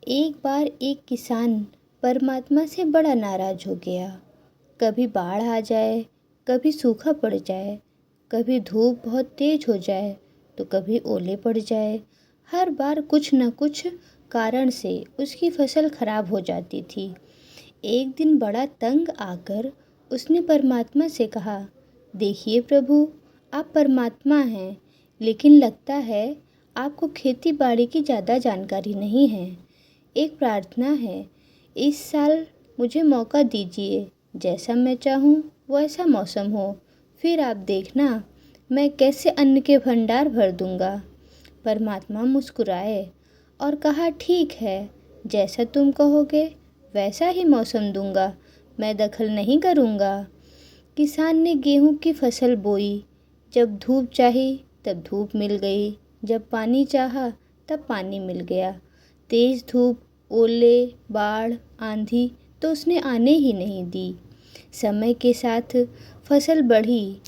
एक बार एक किसान परमात्मा से बड़ा नाराज हो गया। कभी बाढ़ आ जाए, कभी सूखा पड़ जाए, कभी धूप बहुत तेज हो जाए तो कभी ओले पड़ जाए। हर बार कुछ न कुछ कारण से उसकी फसल खराब हो जाती थी। एक दिन बड़ा तंग आकर उसने परमात्मा से कहा, देखिए प्रभु, आप परमात्मा हैं, लेकिन लगता है आपको खेती बाड़ी की ज़्यादा जानकारी नहीं है। एक प्रार्थना है, इस साल मुझे मौका दीजिए, जैसा मैं चाहूँ वैसा मौसम हो, फिर आप देखना मैं कैसे अन्न के भंडार भर दूँगा। परमात्मा मुस्कुराए और कहा, ठीक है, जैसा तुम कहोगे वैसा ही मौसम दूँगा, मैं दखल नहीं करूँगा। किसान ने गेहूं की फसल बोई। जब धूप चाही तब धूप मिल गई, जब पानी चाहा तब पानी मिल गया। तेज धूप, ओले, बाढ़, आंधी तो उसने आने ही नहीं दी। समय के साथ फसल बढ़ी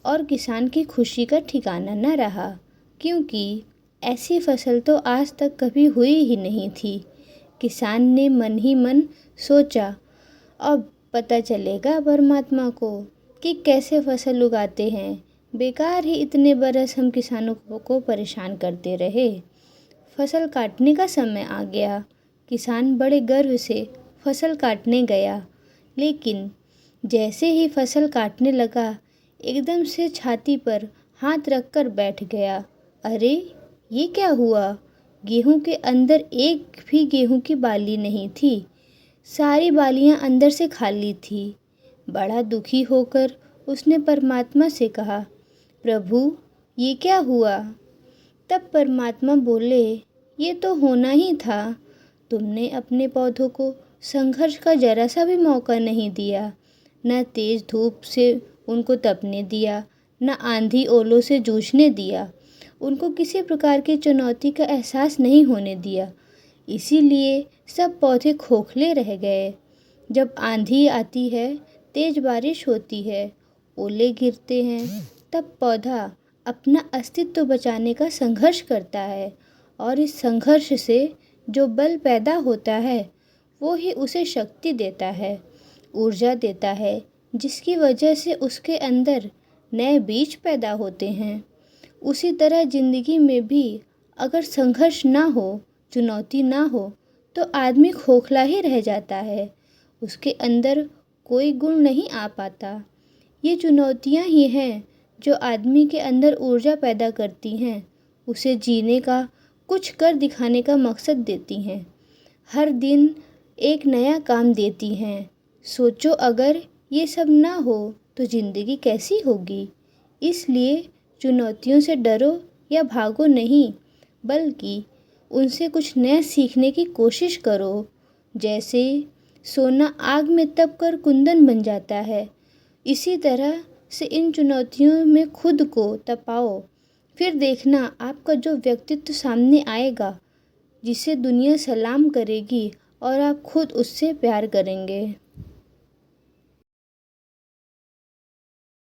और किसान की खुशी का ठिकाना न रहा, क्योंकि ऐसी फसल तो आज तक कभी हुई ही नहीं थी। किसान ने मन ही मन सोचा, अब पता चलेगा परमात्मा को कि कैसे फसल उगाते हैं। बेकार ही इतने बरस हम किसानों को परेशान करते रहे। फसल काटने का समय आ गया। किसान बड़े गर्व से फसल काटने गया, लेकिन जैसे ही फसल काटने लगा, एकदम से छाती पर हाथ रखकर बैठ गया। अरे, ये क्या हुआ? गेहूं के अंदर एक भी गेहूं की बाली नहीं थी। सारी बालियां अंदर से खाली थी। बड़ा दुखी होकर उसने परमात्मा से कहा, प्रभु, ये क्या हुआ? तब परमात्मा बोले, ये तो होना ही था। तुमने अपने पौधों को संघर्ष का जरा सा भी मौका नहीं दिया। न तेज धूप से उनको तपने दिया, न आंधी ओलों से जूझने दिया। उनको किसी प्रकार की चुनौती का एहसास नहीं होने दिया। इसीलिए सब पौधे खोखले रह गए। जब आंधी आती है, तेज बारिश होती है, ओले गिरते हैं, तब पौधा अपना अस्तित्व बचाने का संघर्ष करता है, और इस संघर्ष से जो बल पैदा होता है वो ही उसे शक्ति देता है, ऊर्जा देता है, जिसकी वजह से उसके अंदर नए बीज पैदा होते हैं। उसी तरह ज़िंदगी में भी अगर संघर्ष ना हो, चुनौती ना हो, तो आदमी खोखला ही रह जाता है। उसके अंदर कोई गुण नहीं आ पाता। ये चुनौतियाँ ही हैं जो आदमी के अंदर ऊर्जा पैदा करती हैं, उसे जीने का, कुछ कर दिखाने का मकसद देती हैं, हर दिन एक नया काम देती हैं। सोचो, अगर ये सब ना हो तो ज़िंदगी कैसी होगी? इसलिए चुनौतियों से डरो या भागो नहीं, बल्कि उनसे कुछ नया सीखने की कोशिश करो। जैसे सोना आग में तप कर कुंदन बन जाता है, इसी तरह से इन चुनौतियों में खुद को तपाओ। फिर देखना आपका जो व्यक्तित्व सामने आएगा, जिसे दुनिया सलाम करेगी और आप खुद उससे प्यार करेंगे।